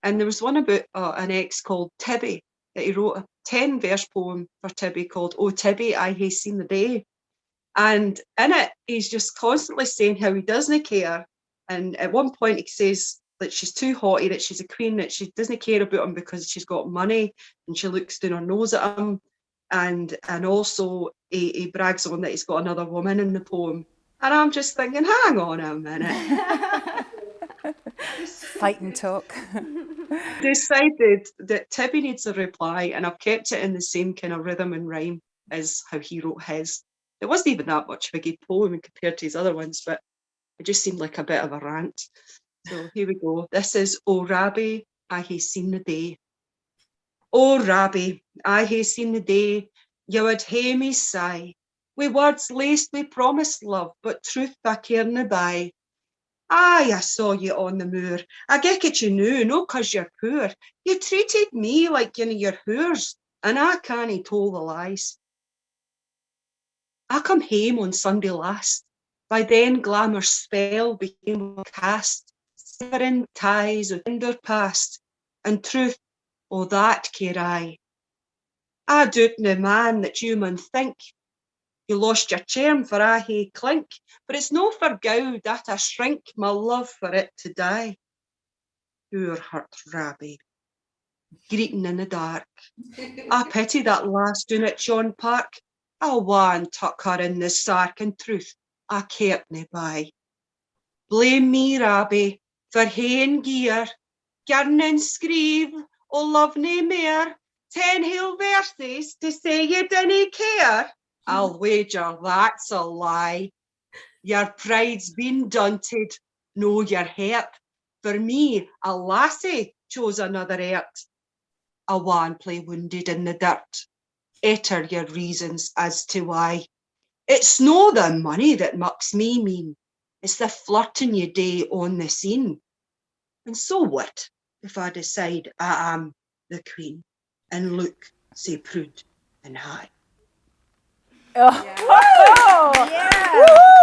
And there was one about an ex called Tibby, that he wrote a 10-verse poem for Tibby called "Oh Tibby, I hae seen the day." And in it, he's just constantly saying how he doesn't care. And at one point he says that she's too haughty, that she's a queen, that she doesn't care about him because she's got money and she looks down her nose at him. And also he brags on that he's got another woman in the poem. And I'm just thinking, hang on a minute. Fighting talk. Decided that Tibby needs a reply, and I've kept it in the same kind of rhythm and rhyme as how he wrote his. It wasn't even that much of a good poem compared to his other ones, but it just seemed like a bit of a rant. So here we go. This is "Oh Rabbie, I hae seen the day." Oh Rabbie, I hae seen the day you would hae me sigh, wi' words laced wi' promised love, but truth I carena buy. Aye, I saw you on the moor. I geck at you noo, no 'cause you're poor. You treated me like one of your whores, and I cannae toll the lies. I come hame on Sunday last. By then glamour's spell became cast, severing ties of tender past, and truth, o' that care I doubtna, man, that you mun think you lost your charm for I hae clink, but it's no for gowd that I shrink my love for it to die. Poor hurt Rabbie, greeting in the dark. I pity that lass doon at John Park. I'll wa and tuck her in the sark, in truth, I caretna buy. Blame me, Rabbie, for haeing gear, garnin screeve o love nae mair, 10 whole verses to say you dinna care. I'll wager that's a lie. Your pride's been daunted, no your hurt. For me, a lassie chose another ert. I wan play wounded in the dirt. Utter your reasons as to why. It's no the money that mucks me mean. It's the flirting you do on the scene. And so what if I decide I am the queen and look sae proud and high? Oh, Yeah. whoa! Yeah. Woo!